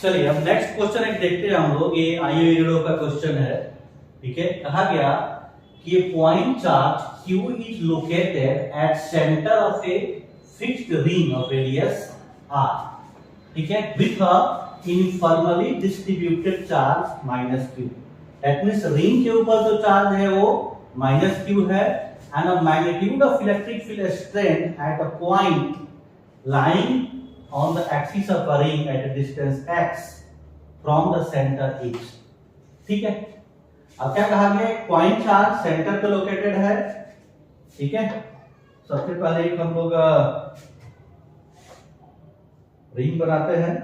चलिए अब next question एक देखते हैं हम लोग। ये आईओ का क्वेश्चन है। ठीक है, कहा गया कि point charge Q is located at center of a fixed ring of radius r, ठीक है, with a uniformly distributed charge minus q। That means ring के ऊपर जो चार्ज है वो माइनस q है, and a magnitude of electric field strength at a point lying on the axis of a ring at a distance x from the center is। ठीक है, अब क्या कहा गया, पॉइंट चार्ज सेंटर पे लोकेटेड है। ठीक है, सबसे पहले एक हम लोग रिंग बनाते हैं।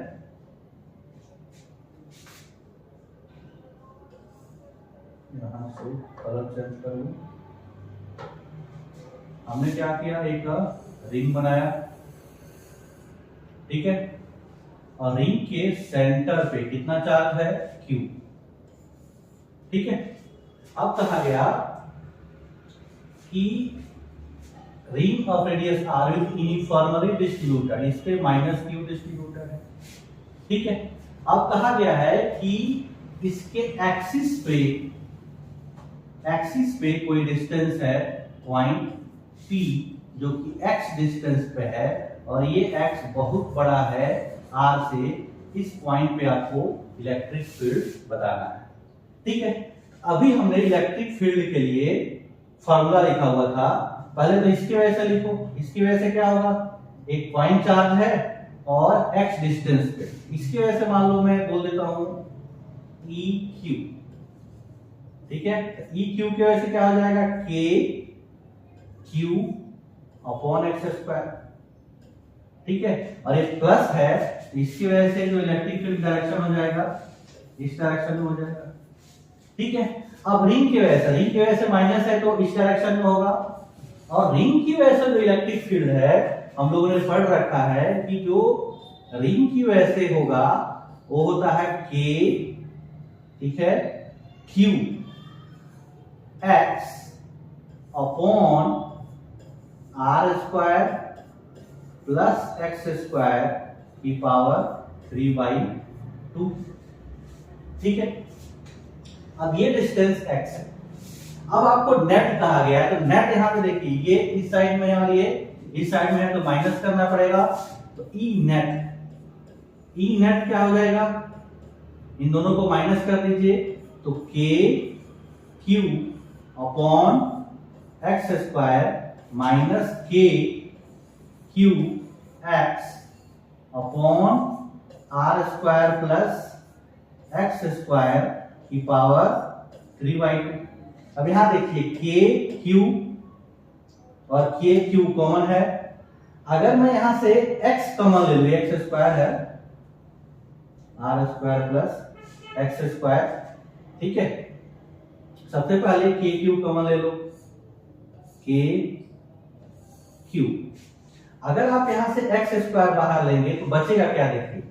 यहां से कलर चेंज करूं। हमने क्या किया, एक रिंग बनाया। ठीक है, और रिंग के सेंटर पे कितना चार्ज है, Q। ठीक है, अब कहा गया कि ring of radius r is uniformly distributed, इस पे माइनस q डिस्ट्रीब्यूटेड है। ठीक है, अब कहा गया है कि इसके एक्सिस पे कोई डिस्टेंस है पॉइंट p जो कि x डिस्टेंस पे है, और ये x बहुत बड़ा है r से। इस पॉइंट पे आपको इलेक्ट्रिक फील्ड बताना है। ठीक है, अभी हमने इलेक्ट्रिक फील्ड के लिए फॉर्मूला लिखा हुआ था। पहले तो इसकी वजह से लिखो। इसकी वजह से क्या होगा, एक पॉइंट चार्ज है और x डिस्टेंस पे। इसकी वजह से मान लो मैं बोल देता हूं EQ। ठीक है, EQ की वजह से क्या हो जाएगा, KQ अपॉन x स्क्वायर। ठीक है, और एक प्लस है, इसकी वजह से जो इलेक्ट्रिक फील्ड डायरेक्शन हो जाएगा इस डायरेक्शन में हो जाएगा। ठीक है, अब रिंग की वजह से माइनस है तो इस डायरेक्शन में होगा, और रिंग की वजह से जो इलेक्ट्रिक फील्ड है हम लोगों ने पढ़ रखा है कि जो रिंग की वजह से होगा वो होता है K, ठीक है, Q X upon R square plus x square की पावर 3/2। ठीक है, अब ये डिस्टेंस x है। अब आपको नेट कहा गया है, तो नेट यहां पे देखिए, ये इस साइड में है और ये इस साइड में है, तो माइनस करना पड़ेगा। तो ई नेट क्या हो जाएगा, इन दोनों को माइनस कर दीजिए, तो k q upon x square minus k q x upon r square plus x square की पावर 3/2। अब यहां देखिए k q और k q कॉमन है। अगर मैं यहां से x कॉमन ले लूं, x स्क्वायर है, r square plus x square. ठीक है, सबसे पहले k q कॉमन ले लो, k q। अगर आप यहां से x स्क्वायर बाहर लेंगे तो बचेगा क्या, देखिए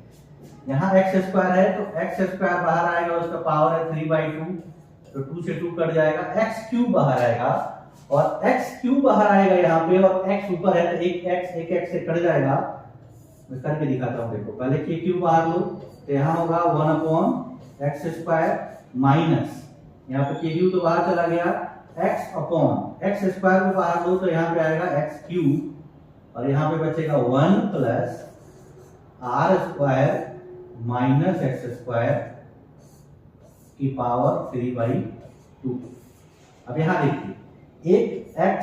यहाँ x स्क्वायर है तो x स्क्वायर बाहर आएगा, उसका पावर है 3/2, तो 2 से 2 कट जाएगा, x क्यूब बाहर आएगा, और x क्यूब बाहर आएगा यहाँ पे, और x ऊपर है तो एक x से कट जाएगा। मैं करके दिखाता हूँ, देखो पहले k क्यूब बाहर लो तो यहाँ होगा 1/x स्क्वायर माइनस, यहाँ पे k क्यूब तो बाहर चला गया, x अपॉन x स्क्वायर को बाहर लो तो यहाँ पे आएगा x क्यूब, और यहाँ पे बचेगा 1 plus r square minus x square की पावर 3/2। अब यहाँ देखिए एक x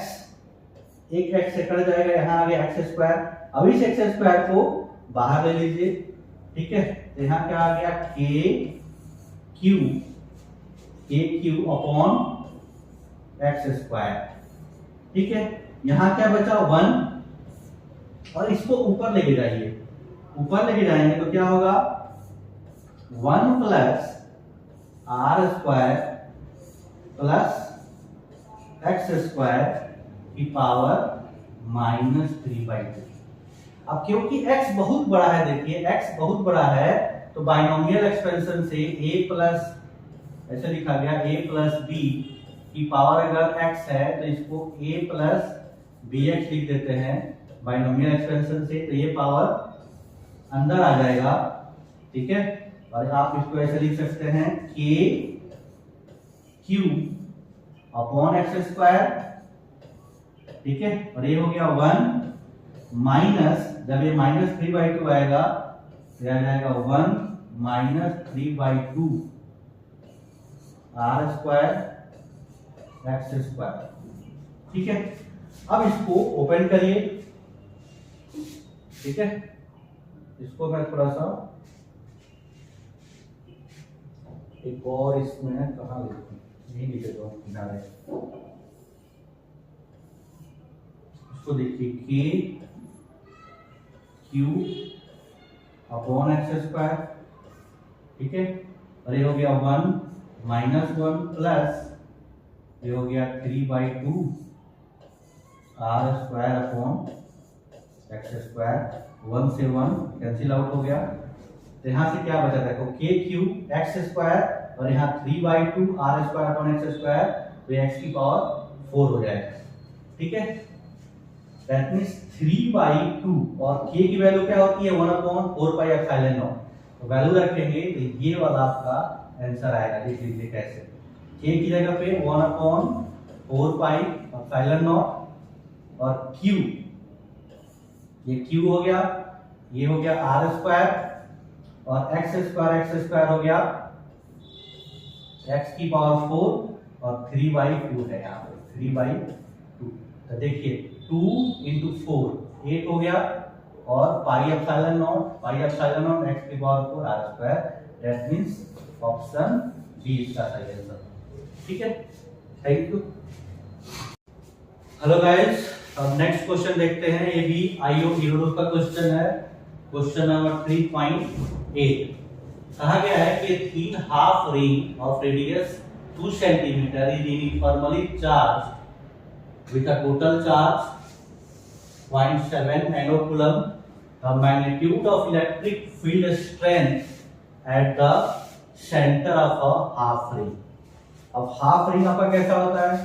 से कट जाएगा, यहाँ आ गया x स्क्वायर। अब इस x स्क्वायर को बाहर ले लीजिए। ठीक है, तो यहाँ क्या आ गया, k Q upon x square. ठीक है, यहाँ क्या बचा, 1, और इसको ऊपर लेके जाइए। ऊपर लेके जाएंगे तो क्या होगा, 1 plus r square plus x square की पावर माइनस 3/2। अब क्योंकि x बहुत बड़ा है, देखिए x बहुत बड़ा है, तो बाइनोमियल एक्सपेंशन से a प्लस, ऐसे लिखा गया a प्लस b की पावर अगर x है तो इसको a प्लस bx लिख देते हैं बाइनोमियल एक्सपेंशन से, तो ये पावर अंदर आ जाएगा। ठीक है, और आप इसको ऐसे लिख सकते हैं के क्यू अपॉन एक्स स्क्वायर, ठीक है। और ये हो गया 1 माइनस, जब ये -3/2 आएगा तो आ जाएगा 1 -3/2 आर स्क्वायर एक्स स्क्वायर, ठीक है। अब इसको ओपन करिए, ठीक है। इसको मैं थोड़ा सा एक और इसमें कहाँ लिखूं, नहीं लिखे तो किनारे, इसको देखिए के क्यू अपॉन एक्स स्क्वायर, ठीक है। और ये हो गया 1 -1 प्लस ये हो गया 3/2 R square upon X square, 1 से 1 कैंसिल आउट हो गया। तो यहाँ से क्या बचा देखो के क्यू एक्स स्क्वायर और यहाँ 3/2 R square upon X square, तो एक्स की पावर 4 हो जाएगा, ठीक है। दैट मींस 3/2 और के की वैल्यू क्या होती है 1/4πε0, तो वैल्यू रखेंगे तो ये वाला आपका आंसर आएगा। देख लीजिए कैसे, के की जगह पे 1/4πε0 और क्यू, ये क्यू हो गया, ये हो गया आर स्क्वायर और एक्स स्क्वायर हो गया एक्स की पावर 4 और 3/2 है यहाँ पे 3/2। तो देखिए 2 × 4 8 हो गया और πε0 एक्स की power 4 R square, that means option B इसका सही आंसर, ठीक है। Thank you. हेलो गाइस, अब नेक्स्ट क्वेश्चन देखते हैं। ये भी आईओ ईरोडोफ का क्वेश्चन है, क्वेश्चन नंबर 3.8। कहा गया है कि तीन half ring of radius 2 centimetre is uniformly charged with a total charge 0.7 nanocoulomb. The magnitude of electric field strength at the centre of a half ring. अब हाफ रिंग आपका कैसा होता है,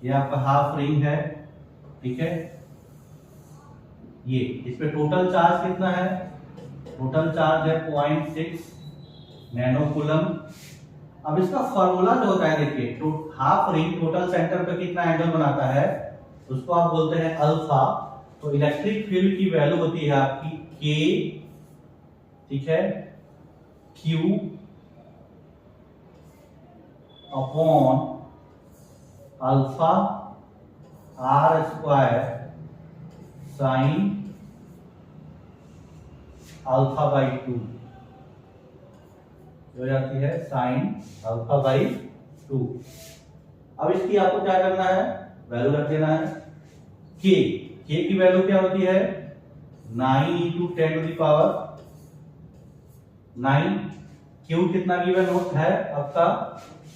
ये आपका हाफ रिंग है, ठीक है। ये इस पे टोटल चार्ज कितना है, टोटल चार्ज है 0.6 नैनोकूलम। अब इसका फॉर्मूला जो होता है देखिए, तो हाफ रिंग टोटल सेंटर पे कितना एंगल बनाता है उसको आप बोलते हैं अल्फा। तो इलेक्ट्रिक फील्ड की वैल्यू होती है आपकी के, ठीक है, Q upon alpha R square sine α/2 हो जाती है साइन α/2। अब इसकी आपको क्या करना है, वैल्यू रख देना है। के की वैल्यू क्या होती है 9 × 10⁹। क्यू कितना गिवन है आपका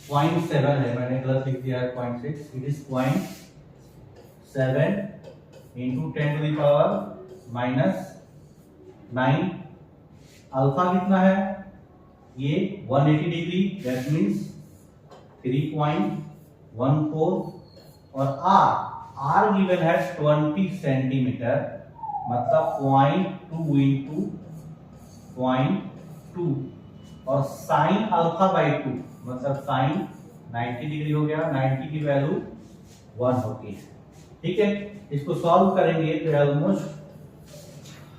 0.7 है, मैंने गलत लिख दिया है 0.6, इट इज 0.7 × 10⁻⁹। अल्फा कितना है ये 180 डिग्री, दैट मींस 3.14 और आर गिवन है 20 सेंटीमीटर, मतलब 0.2 × 0.2 और साइन α/2 मतलब साइन 90 डिग्री हो गया, 90 की वैल्यू 1 होती है, ठीक है। इसको सॉल्व करेंगे तो ऑलमोस्ट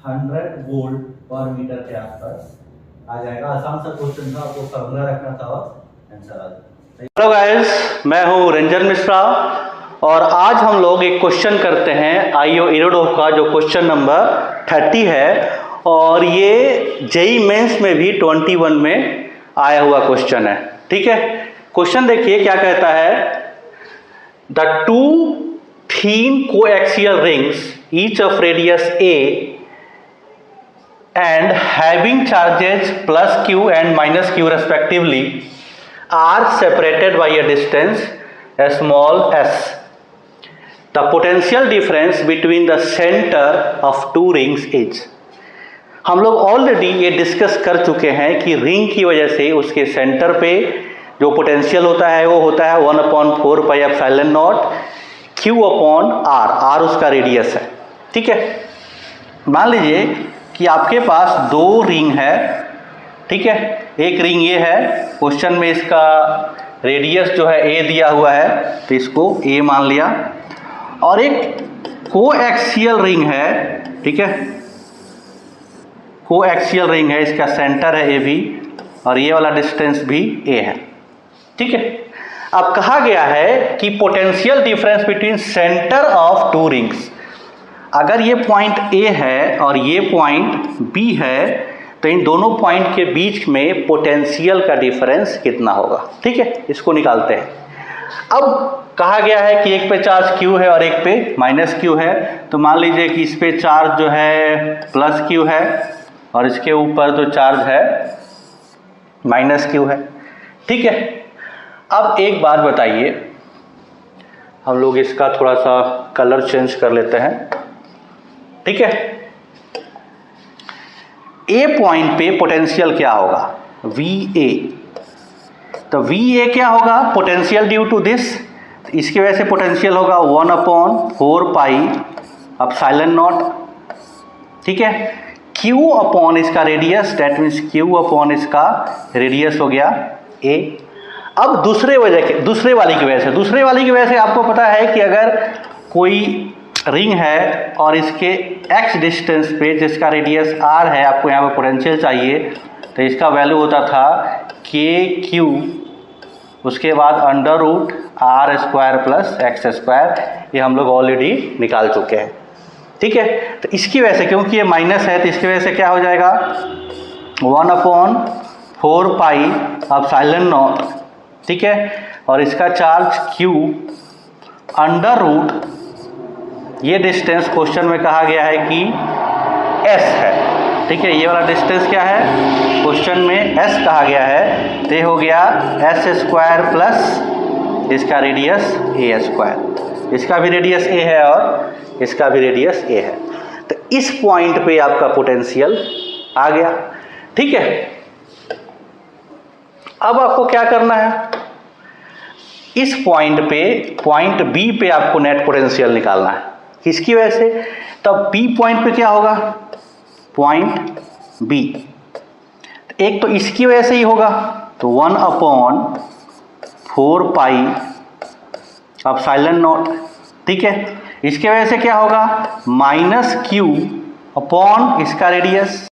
100 वोल्ट पर मीटर के आसपास आ जाएगा। आसान सा क्वेश्चन था, आपको फॉर्मूला रखना था और आंसर आ जाएगा। हेलो गाइस, मैं हूं रंजन मिश्रा और आज हम लोग एक क्वेश्चन करते हैं आईओ ईरोडोफ का, जो क्वेश्चन नंबर 30 है और ये जेई मेंस में भी 21 में आया हुआ क्वेश्चन है, ठीक है। क्वेश्चन देखिए क्या कहता है, the two thin coaxial rings each of radius a and having charges plus q and minus q respectively are separated by a distance small s. The potential difference between the center of two rings is. हम लोग already ये discuss कर चुके हैं कि ring की वजह से उसके सेंटर पे जो पोटेंशियल होता है वो होता है 1/4πε0 q/r, r उसका रेडियस है, ठीक है। मान लीजिए कि आपके पास दो रिंग है ठीक है, एक रिंग ये है, क्वेश्चन में इसका रेडियस जो है ए दिया हुआ है तो इसको ए मान लिया, और एक कोएक्सियल रिंग है, ठीक है, कोएक्सियल रिंग है, इसका सेंटर है ए भी और ये वाला डिस्टेंस भी ए है, ठीक है। अब कहा गया है कि potential difference between centre of to rings, अगर ये पॉइंट ए है और ये पॉइंट बी है तो इन दोनों पॉइंट के बीच में पोटेंशियल का डिफरेंस कितना होगा, ठीक है, इसको निकालते हैं। अब कहा गया है कि एक पे चार्ज Q है और एक पे माइनस Q है, तो मान लीजिए कि इस पे चार्ज जो है प्लस Q है और इसके ऊपर जो चार्ज है माइनस Q है, ठीक है। अब एक बात बताइए, हम लोग इसका थोड़ा सा कलर चेंज कर लेते हैं, ठीक है। ए पॉइंट पे पोटेंशियल क्या होगा, VA, तो VA क्या होगा, पोटेंशियल ड्यू टू दिस, इसकी वजह से पोटेंशियल होगा 1/4 पाई एप्सिलॉन नॉट, ठीक है। Q अपॉन इसका radius, that means Q upon इसका रेडियस हो गया A। अब दूसरे वाली की वजह से आपको पता है कि अगर कोई रिंग है और इसके x डिस्टेंस पे जिसका रेडियस r है, आपको यहाँ पे पोटेंशियल चाहिए, तो इसका वैल्यू होता था KQ, उसके बाद √r² प्लस x², ये हम लोग ऑलरेडी निकाल चुके हैं, ठीक है। तो इसकी वजह से, क्योंकि ये माइनस है तो इसकी वजह से क्या हो जाएगा 1/4 पाई एप्सिलॉन नॉट, ठीक है, और इसका चार्ज Q √ ये डिस्टेंस क्वेश्चन में कहा गया है कि S है, ठीक है, ये वाला डिस्टेंस क्या है, क्वेश्चन में S कहा गया है, तो ये हो गया s² प्लस इसका रेडियस a², इसका भी रेडियस a है और इसका भी रेडियस a है, तो इस पॉइंट पे आपका पोटेंशियल आ गया, ठीक है। अब आपको क्या करना है, इस पॉइंट पे, पॉइंट B पे आपको नेट पोटेंशियल निकालना है, किसकी वजह से, तब B पॉइंट पे क्या होगा, पॉइंट B, एक तो इसकी वजह से ही होगा, तो 1/4 पाई एप्सिलॉन नॉट, ठीक है, इसके वजह से क्या होगा -Q अपॉन इसका रेडियस,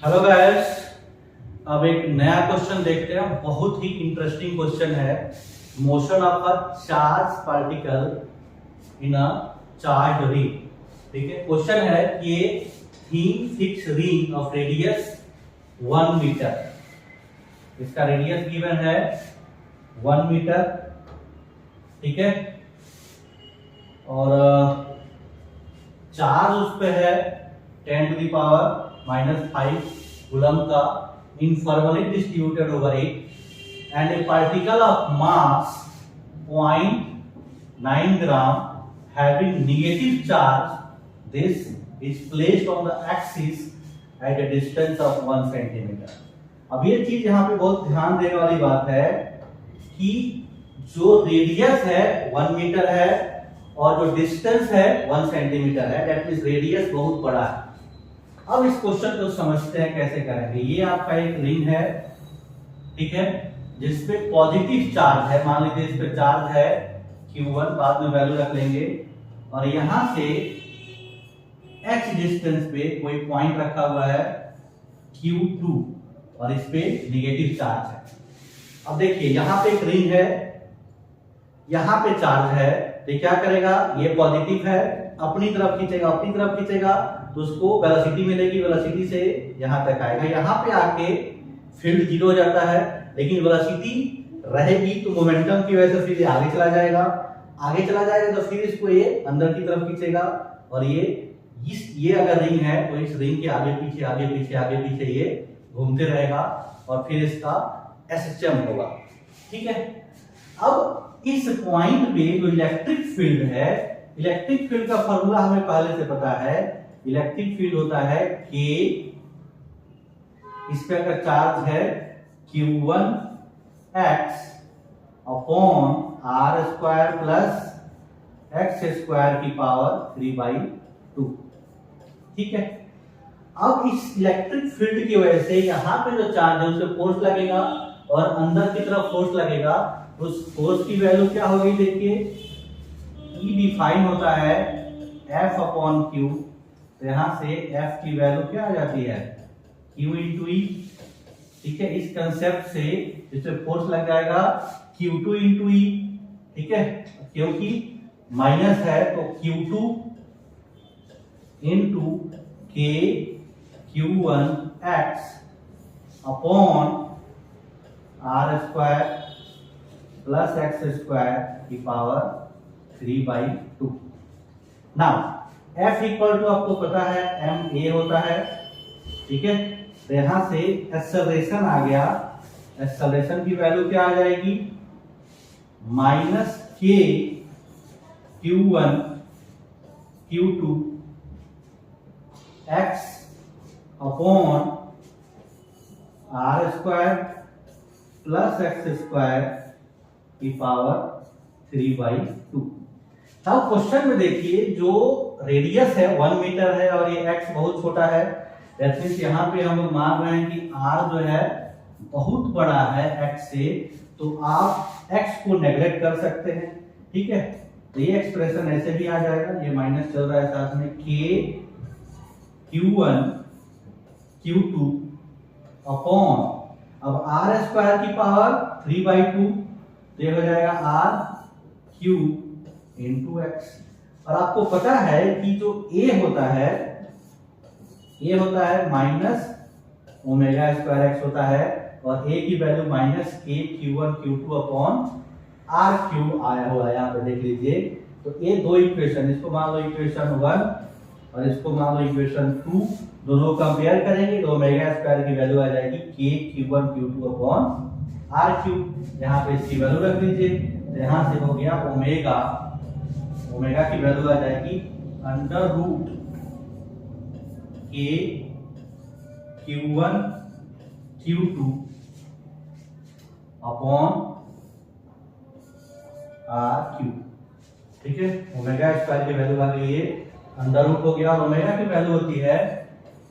हेलो गाइस, अब एक नया क्वेश्चन देखते हैं, बहुत ही इंटरेस्टिंग क्वेश्चन है। Motion of a charge particle in a charge ring, ठीक है। क्वेश्चन है कि thin fix ring of radius 1 metre, इसका रेडियस गिवन है 1 मीटर, ठीक है, और चार्ज उस पे है 10⁻⁻5 कूलम का informally distributed over it, and A particle of mass 0.9 gram having negative charge, this is placed on the axis at a distance of 1 centimeter. अब ये चीज यहाँ पे बहुत ध्यान देने वाली बात है कि जो रेडियस है 1 मीटर है और जो डिस्टेंस है 1 सेंटीमीटर है, दैट मींस रेडियस बहुत बड़ा है। अब इस क्वेश्चन को समझते हैं कैसे करेंगे। ये आपका एक रिंग है, ठीक है, जिसपे पॉजिटिव चार्ज है, मान लीजिए इस पे चार्ज है Q1, बाद में वैल्यू रख लेंगे, और यहां से x डिस्टेंस पे कोई पॉइंट रखा हुआ है Q2 और इस पे निगेटिव चार्ज है। अब देखिए यहां पे एक रिंग है, यहां पे चार्ज है, तो क्या करेगा, ये पॉजिटिव है, अपनी तरफ खींचेगा, अपनी तरफ खींचेगा तो उसको वेलोसिटी मिलेगी, वेलोसिटी से यहां तक आएगा, यहां पे आके फील्ड 0 हो जाता है, लेकिन वेलोसिटी रहेगी तो मोमेंटम की वजह से फिर आगे चला जाएगा, आगे चला जाएगा तो फिर इसको ये अंदर की तरफ खींचेगा, और ये अगर रिंग है तो इस रिंग के आगे पीछे आगे पीछे आगे पीछे ये घूमते रहेगा और फिर इसका SHM होगा, ठीक है। अब इस पॉइंट पे जो इलेक्ट्रिक फील्ड है, इलेक्ट्रिक फील्ड का फॉर्मूला हमें पहले से पता है, इलेक्ट्रिक फील्ड होता है K, इस पे अगर चार्ज है Q1x upon r² plus x² की पावर 3/2, ठीक है। अब इस इलेक्ट्रिक फील्ड की वजह से यहाँ पे जो चार्ज है उससे फोर्स लगेगा और अंदर की तरफ फोर्स लगेगा, उस फोर्स की वैल्यू क्या होगी, देखिए E डिफाइन होता है F/Q, तो यहां से F की वैल्यू क्या आ जाती है, Q × E, ठीक है। इस कंसेप्ट से इससे फोर्स लग जाएगा Q2 × E, ठीक है, क्योंकि माइनस है तो Q2 × K Q1x upon r² plus x² की power 3/2। Now F equal to आपको पता है ma होता है, ठीक है, तो यहां से एक्सेलरेशन आ गया, एक्सेलरेशन की वैल्यू क्या आ जाएगी, -k Q1 Q2 x upon r² plus x² की पावर 3/2। अब क्वेश्चन में देखिए जो रेडियस है 1 मीटर है और ये x बहुत छोटा है, दैट मींस यहाँ पे हम लोग मान रहे हैं कि r जो है बहुत बड़ा है x से, तो आप x को नेग्लेक्ट कर सकते हैं, ठीक है। तो ये एक्सप्रेशन ऐसे भी आ जाएगा, ये माइनस चल रहा है साथ में, k Q1 Q2 अपॉन, अब r² की पावर 3/2, तो ये हो जाएगा r³ × x। और आपको पता है कि जो a होता है -ω²x होता है, और a की value -k Q1 Q2 upon r³ आया हुआ है, यहाँ पे देख लीजिए। तो ये दो इक्वेशन, इसको मान लो इक्वेशन 1 और इसको मान लो इक्वेशन 2, दोनों को कंपेयर करेंगे तो ω² की वैल्यू आ जाएगी k Q1 Q2 upon r³। यहाँ पे इसकी वैल्यू रख दीजिए, तो यहाँ से हो गया ओमेगा की वैल्यू आ जाएगी √k Q1 Q2 upon r³, ठीक है। ω² की वैल्यू आ गई है √ हो गया, और ओमेगा की वैल्यू होती है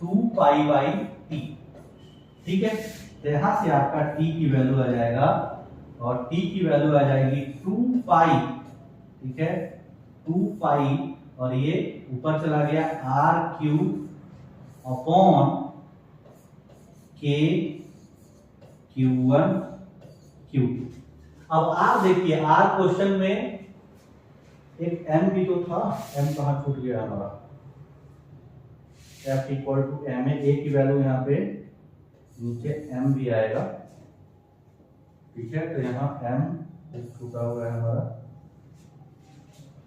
2π/t, ठीक है। तो यहां से आपका t की वैल्यू आ जाएगा, और t की वैल्यू आ जाएगी 2π, ठीक है, 2π, और ये ऊपर चला गया r³ upon k Q1 Q2। अब r देखिए, r क्वेश्चन में एक m भी तो था, m कहां छूट गया हमारा, F = ma, a की वैल्यू यहाँ पे नीचे m भी आएगा, ठीक है, तो यहाँ m छूटा हुआ है हमारा,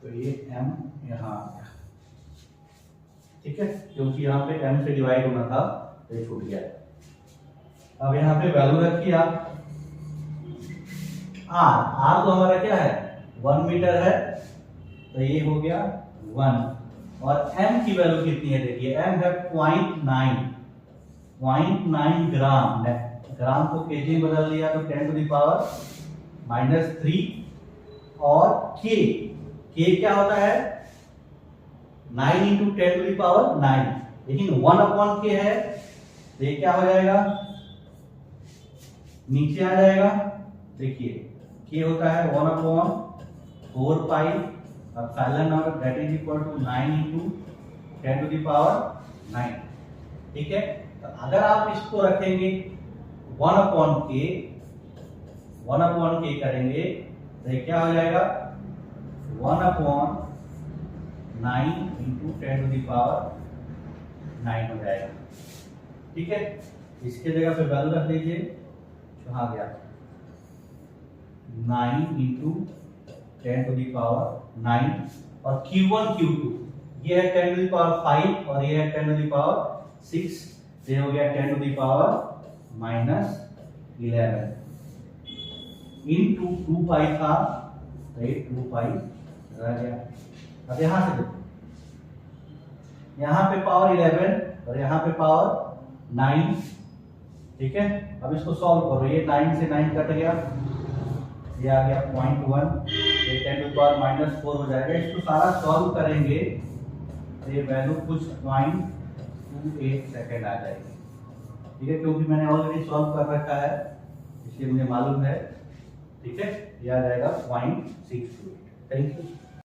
तो ये m यहाँ आ गया। ठीक है, क्योंकि यहाँ पे m से डिवाइड होना था तो ये छूट गया। अब यहाँ पे वैल्यू रखिए आप r तो हमारा क्या है 1 मीटर है, तो ये हो गया 1। और m की वैल्यू कितनी है देखिए, m है 0.9 ग्राम। ग्राम को केजी में बदल दिया तो 10⁻³ और k क्या होता है 9 × 10⁹, लेकिन 1/k है तो ये क्या हो जाएगा, नीचे आ जाएगा। देखिए k होता है 1/4π epsilon that is equal to 9 × 10⁹। ठीक है, तो अगर आप इसको रखेंगे 1/k करेंगे तो ये क्या हो जाएगा 1/9 × 10⁹ हो जाएगा। ठीक है, इसके जगह पे वैल्यू रख दीजिए, कहाँ गया 9 × 10⁹ और Q1 Q2 ये है 10⁵ और ये है 10⁶, ये हो गया 10⁻11 into 2π था तो ये 2π रह गया। अब यहां से देखो, यहाँ पे पावर 11 और यहाँ पे पावर 9। ठीक है, अब इसको सॉल्व करो, ये 9 से 9 कट गया, ये आ गया 0.1, ये 10⁻⁻4 हो जाएगा। इसको सारा सॉल्व करेंगे तो ये वैल्यू कुछ 0.28 सेकेंड आ जाएगी। ठीक है, क्योंकि मैंने ऑलरेडी सॉल्व कर रखा है इसलिए मुझे मालूम है। ठीक है, ये आ जाएगा 0.628। Thank you.